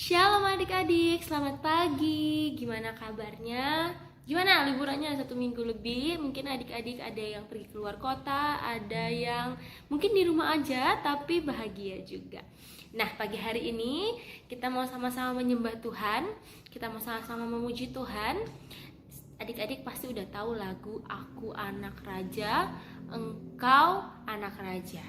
Shalom adik-adik, selamat pagi. Gimana kabarnya? Gimana liburannya 1 minggu lebih? Mungkin adik-adik ada yang pergi keluar kota, ada yang mungkin di rumah aja tapi bahagia juga. Nah, pagi hari ini kita mau sama-sama menyembah Tuhan. Kita mau sama-sama memuji Tuhan. Adik-adik pasti udah tahu lagu Aku Anak Raja, Engkau Anak Raja.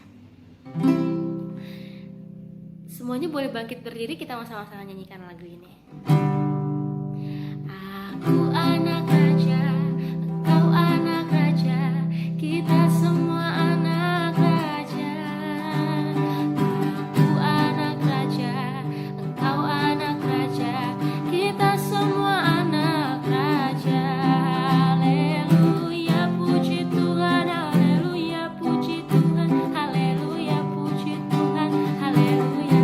Semuanya boleh bangkit berdiri, kita mau sama-sama nyanyikan lagu ini. Aku anak raja, engkau anak raja, kita semua anak raja. Aku anak raja, engkau anak raja, kita semua anak raja. Haleluya, puji Tuhan, haleluya, puji Tuhan, haleluya, puji Tuhan, haleluya.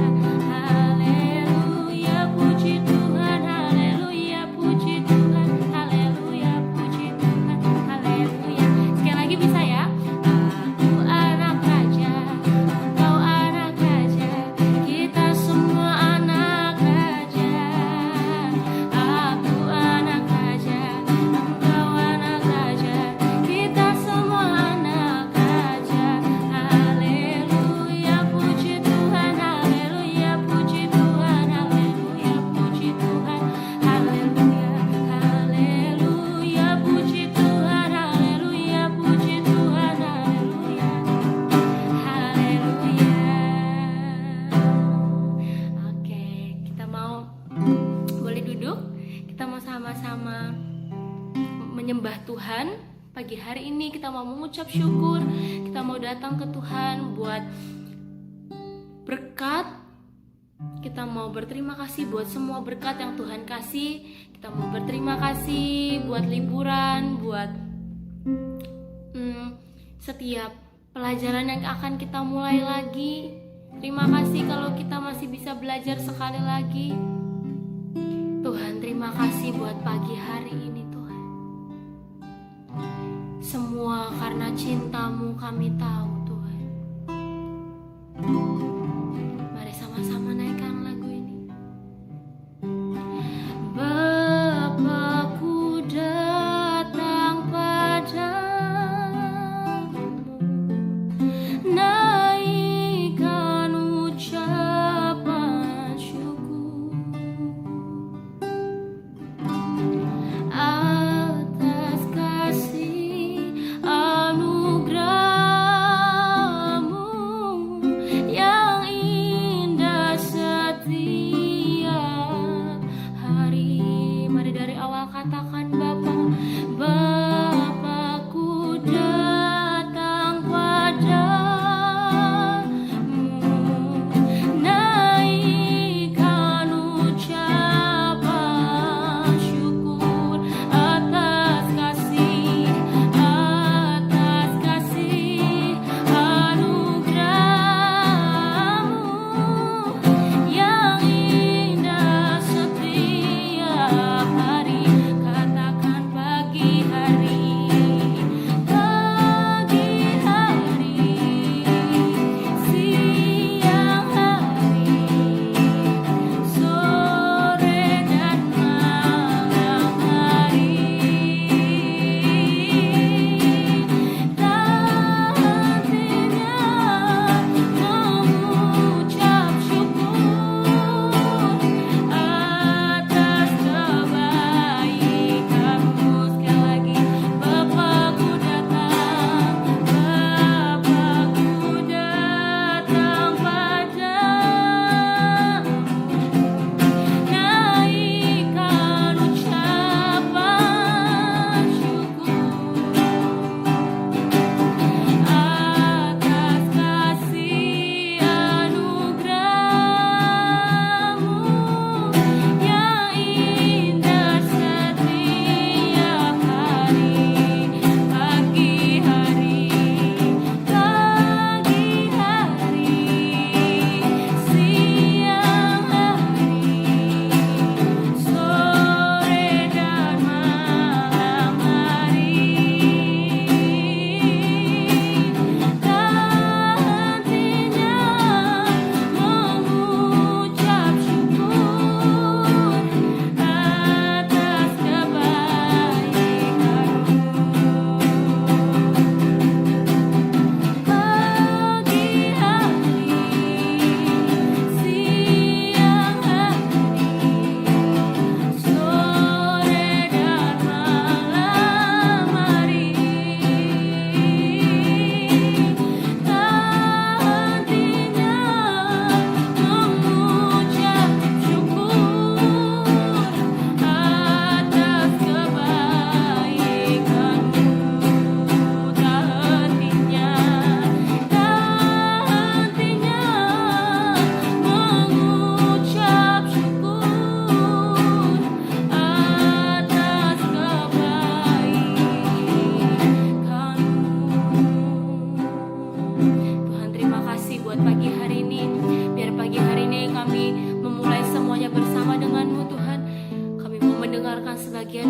Haleluya, puji Tuhan, haleluya, puji Tuhan, haleluya, puji Tuhan, haleluya. Sekali lagi bisa ya? Aku anak raja, engkau anak raja, kita semua anak raja. Aku anak raja, engkau anak raja, kita semua anak raja. Haleluya, puji Tuhan, haleluya, puji Tuhan, haleluya, puji Tuhan, haleluya, haleluya, puji Tuhan, haleluya, puji Tuhan, haleluya, haleluya. Oke, kita mau boleh duduk. Kita mau sama-sama menyembah Tuhan. Pagi hari ini kita mau mengucap syukur. Kita mau datang ke Tuhan buat berkat. Kita mau berterima kasih buat semua berkat yang Tuhan kasih. Kita mau berterima kasih buat liburan, buat setiap pelajaran yang akan kita mulai lagi. Terima kasih kalau kita masih bisa belajar sekali lagi. Tuhan, terima kasih buat pagi hari ini Tuhan. Semua karena cinta-Mu kami tahu Tuhan. Mari sama-sama naikkan lagu ini. Bapakku datang padamu, naikkan ucapan syukur atas kasih anugerah-Mu yang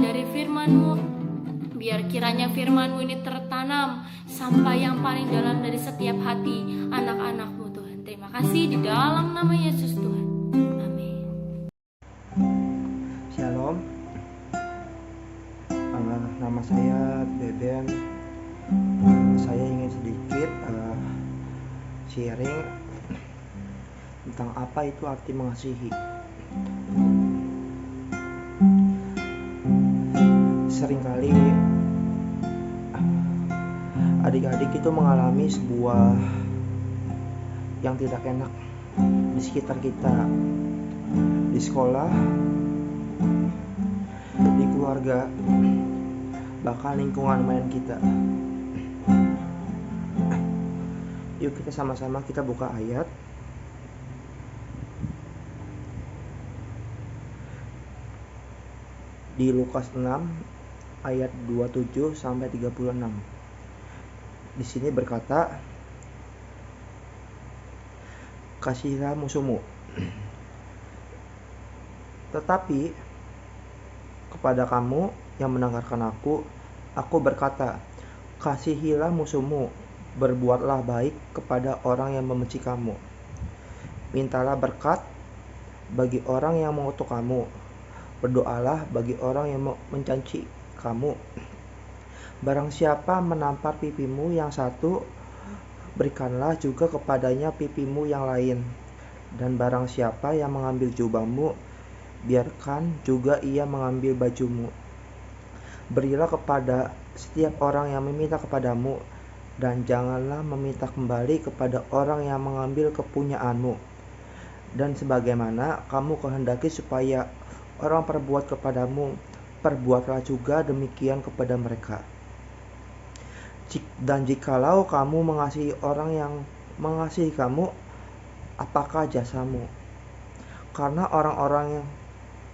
dari firman-Mu. Biar kiranya firman-Mu ini tertanam sampai yang paling dalam dari setiap hati anak-anak-Mu Tuhan. Terima kasih di dalam nama Yesus Tuhan. Amin. Shalom. Nama saya Beben. Saya ingin sedikit sharing tentang apa itu arti mengasihi. Seringkali adik-adik itu mengalami sebuah yang tidak enak di sekitar kita, di sekolah, di keluarga, bahkan lingkungan main kita. Yuk kita sama-sama kita buka ayat di Lukas 6 ayat 27 sampai 36. Di sini berkata, kasihilah musuhmu. Tetapi kepada kamu yang mendengarkan aku berkata, kasihilah musuhmu, berbuatlah baik kepada orang yang membenci kamu. Mintalah berkat bagi orang yang mengutuk kamu. Berdoalah bagi orang yang mencaci kamu. Barang siapa menampar pipimu yang satu, berikanlah juga kepadanya pipimu yang lain. Dan barang siapa yang mengambil jubahmu, biarkan juga ia mengambil bajumu. Berilah kepada setiap orang yang meminta kepadamu, dan janganlah meminta kembali kepada orang yang mengambil kepunyaanmu. Dan sebagaimana kamu kehendaki supaya orang perbuat kepadamu, perbuatlah juga demikian kepada mereka. Dan jikalau kamu mengasihi orang yang mengasihi kamu, apakah jasamu? Karena orang-orang yang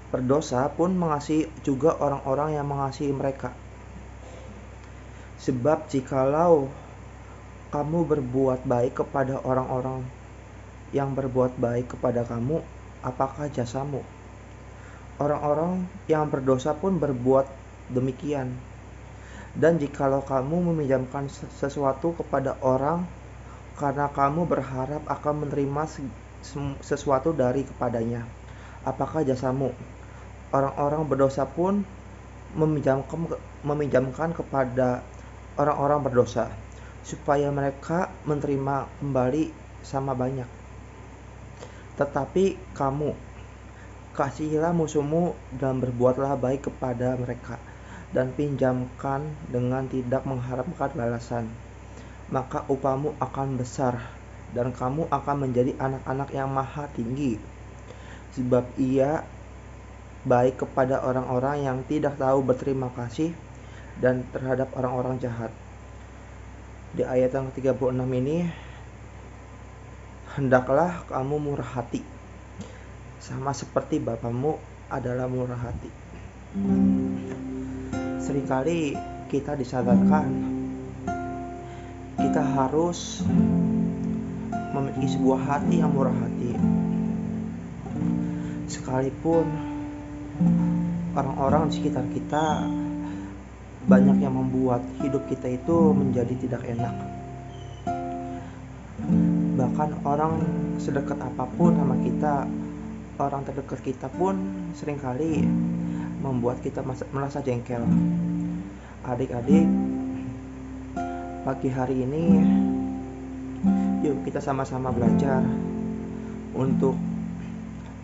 berdosa pun mengasihi juga orang-orang yang mengasihi mereka. Sebab jikalau kamu berbuat baik kepada orang-orang yang berbuat baik kepada kamu, apakah jasamu? Orang-orang yang berdosa pun berbuat demikian. Dan jikalau kamu meminjamkan sesuatu kepada orang karena kamu berharap akan menerima sesuatu dari kepadanya, apakah jasamu? Orang-orang berdosa pun meminjamkan kepada orang-orang berdosa, supaya mereka menerima kembali sama banyak. Tetapi kamu, kasihilah musuhmu dan berbuatlah baik kepada mereka, dan pinjamkan dengan tidak mengharapkan balasan. Maka upahmu akan besar, dan kamu akan menjadi anak-anak yang maha tinggi. Sebab ia baik kepada orang-orang yang tidak tahu berterima kasih, dan terhadap orang-orang jahat. Di ayat yang ke-36 ini, hendaklah kamu murah hati, sama seperti Bapamu adalah murah hati. Seringkali kita disadarkan kita harus memiliki sebuah hati yang murah hati. Sekalipun orang-orang di sekitar kita banyak yang membuat hidup kita itu menjadi tidak enak. Bahkan orang sedekat apapun sama kita, orang terdekat kita pun seringkali membuat kita merasa jengkel. Adik-adik, pagi hari ini yuk kita sama-sama belajar untuk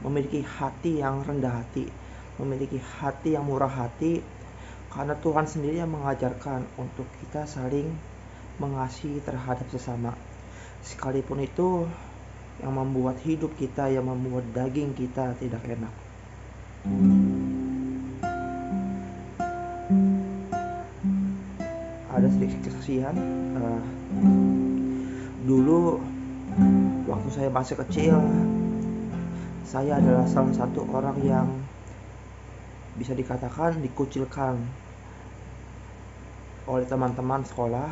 memiliki hati yang rendah hati, memiliki hati yang murah hati, karena Tuhan sendiri yang mengajarkan untuk kita saling mengasihi terhadap sesama. Sekalipun itu yang membuat hidup kita, yang membuat daging kita tidak enak. Ada sedikit kesaksian. Dulu waktu saya masih kecil, saya adalah salah satu orang yang bisa dikatakan dikucilkan oleh teman-teman sekolah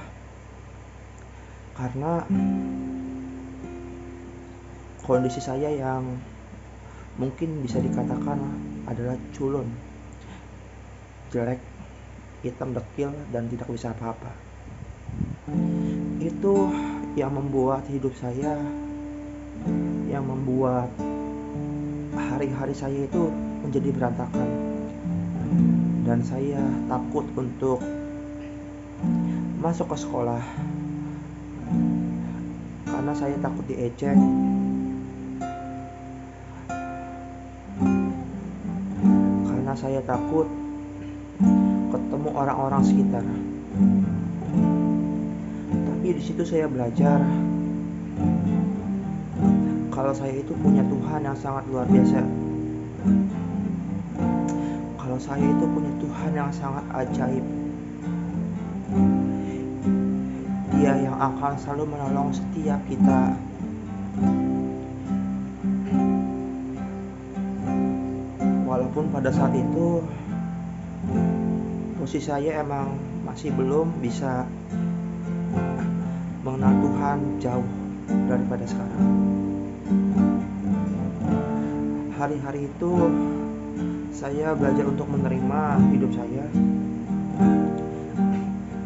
karena kondisi saya yang mungkin bisa dikatakan adalah culun. jelek, hitam dekil, dan tidak bisa apa-apa. Itu yang membuat hidup saya, yang membuat hari-hari saya itu menjadi berantakan. Dan saya takut untuk masuk ke sekolah karena saya takut diejek, karena saya takut ketemu orang-orang sekitar. Tapi di situ saya belajar kalau saya itu punya Tuhan yang sangat luar biasa. Kalau saya itu punya Tuhan yang sangat ajaib. Dia yang akan selalu menolong setiap kita. Walaupun pada saat itu posisi saya emang masih belum bisa mengenal Tuhan jauh daripada sekarang. Hari-hari itu saya belajar untuk menerima hidup saya.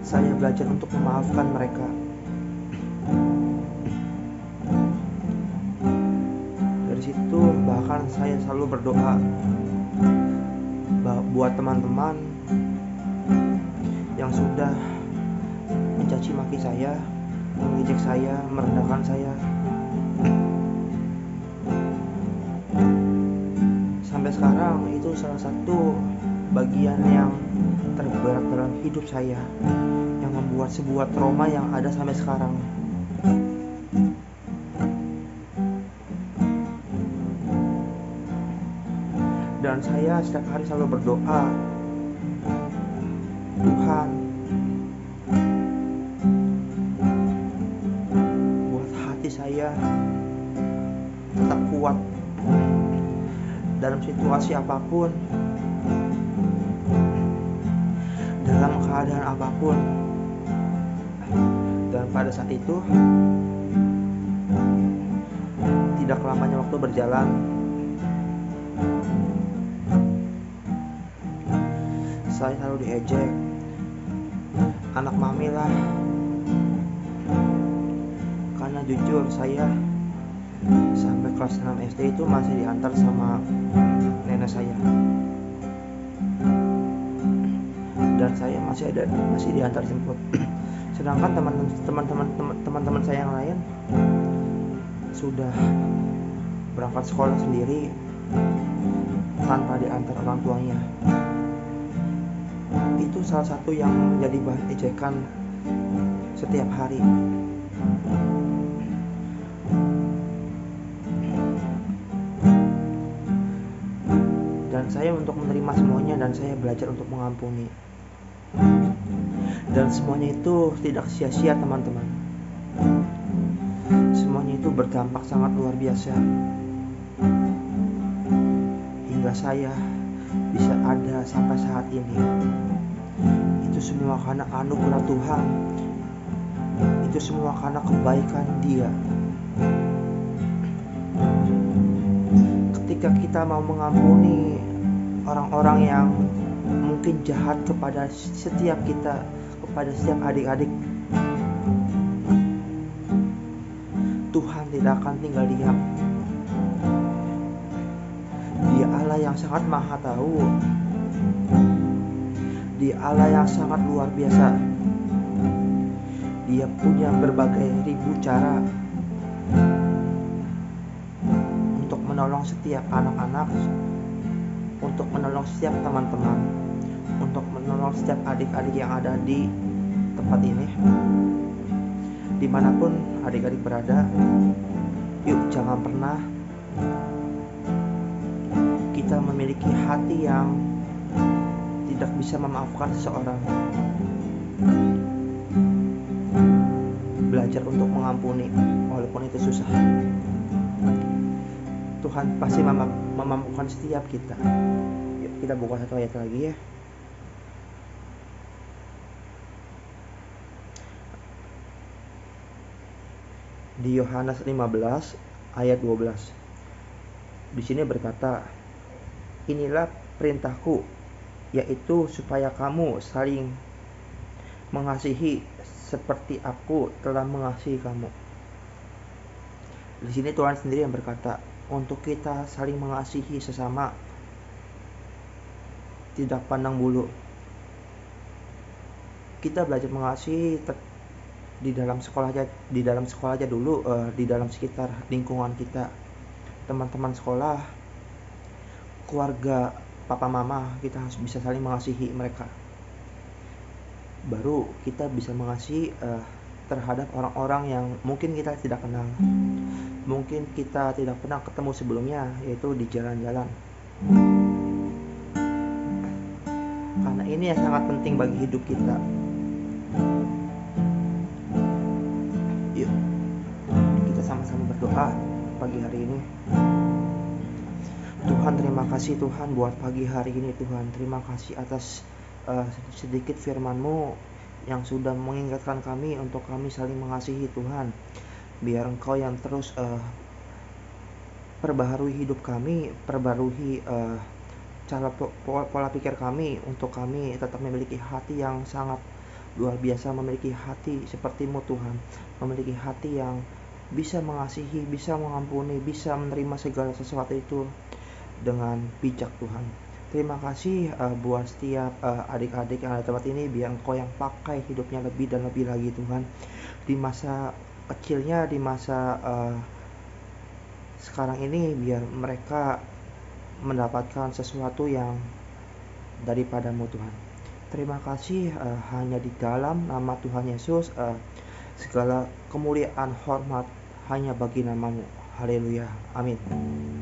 Saya belajar untuk memaafkan mereka. Dari situ bahkan saya selalu berdoa buat teman-teman yang sudah mencaci maki saya, mengejek saya, merendahkan saya. Sampai sekarang itu salah satu bagian yang terberat dalam hidup saya, yang membuat sebuah trauma yang ada sampai sekarang. Dan saya setiap hari selalu berdoa, Tuhan, buat hati saya tetap kuat dalam situasi apapun, dalam keadaan apapun. Dan pada saat itu tidak lamanya waktu berjalan, saya selalu diejek, anak mami lah. Karena jujur saya sampai kelas 6 SD itu masih diantar sama nenek saya. Dan saya masih diantar jemput. Sedangkan teman-teman saya yang lain sudah berangkat sekolah sendiri tanpa diantar orang tuanya. Itu salah satu yang menjadi bahan ejekan setiap hari. Dan saya untuk menerima semuanya, dan saya belajar untuk mengampuni. Dan semuanya itu tidak sia-sia, teman-teman. Semuanya itu berdampak sangat luar biasa, hingga saya bisa ada sampai saat ini. Itu semua karena anugerah Tuhan. Itu semua karena kebaikan Dia. Ketika kita mau mengampuni orang-orang yang mungkin jahat kepada setiap kita, kepada setiap adik-adik, Tuhan tidak akan tinggal diam. Dia Allah yang sangat maha tahu. Dia Allah yang sangat luar biasa. Dia punya berbagai ribu cara untuk menolong setiap anak-anak, untuk menolong setiap teman-teman, untuk menolong setiap adik-adik yang ada di tempat ini. Dimanapun adik-adik berada, yuk jangan pernah kita memiliki hati yang tidak bisa memaafkan seseorang. Belajar untuk mengampuni walaupun itu susah. Tuhan pasti memampukan setiap kita. Yuk kita buka satu ayat lagi ya. Di Yohanes 15 ayat 12. Di sini berkata, inilah perintahku, yaitu supaya kamu saling mengasihi seperti aku telah mengasihi kamu. Di sini Tuhan sendiri yang berkata untuk kita saling mengasihi sesama, tidak pandang bulu. Kita belajar mengasihi di dalam sekolah aja dulu, di dalam sekitar lingkungan kita, teman-teman sekolah, keluarga, papa mama, kita harus bisa saling mengasihi mereka. Baru kita bisa mengasihi terhadap orang-orang yang mungkin kita tidak kenal, mungkin kita tidak pernah ketemu sebelumnya, yaitu di jalan-jalan. Karena ini yang sangat penting bagi hidup kita. Yuk, kita sama-sama berdoa pagi hari ini. Tuhan, terima kasih Tuhan buat pagi hari ini Tuhan. Terima kasih atas sedikit firman-Mu yang sudah mengingatkan kami untuk kami saling mengasihi Tuhan. Biar Engkau yang terus perbaharui hidup kami, perbaharui cara pola pikir kami, untuk kami tetap memiliki hati yang sangat luar biasa, memiliki hati seperti-Mu Tuhan, memiliki hati yang bisa mengasihi, bisa mengampuni, bisa menerima segala sesuatu itu dengan bijak Tuhan. Terima kasih buat setiap adik-adik yang ada di tempat ini, biar Engkau yang pakai hidupnya lebih dan lebih lagi Tuhan, di masa kecilnya, di masa sekarang ini, biar mereka mendapatkan sesuatu yang daripada-Mu Tuhan. Terima kasih, hanya di dalam nama Tuhan Yesus segala kemuliaan, hormat hanya bagi nama-Mu. Haleluya, amin.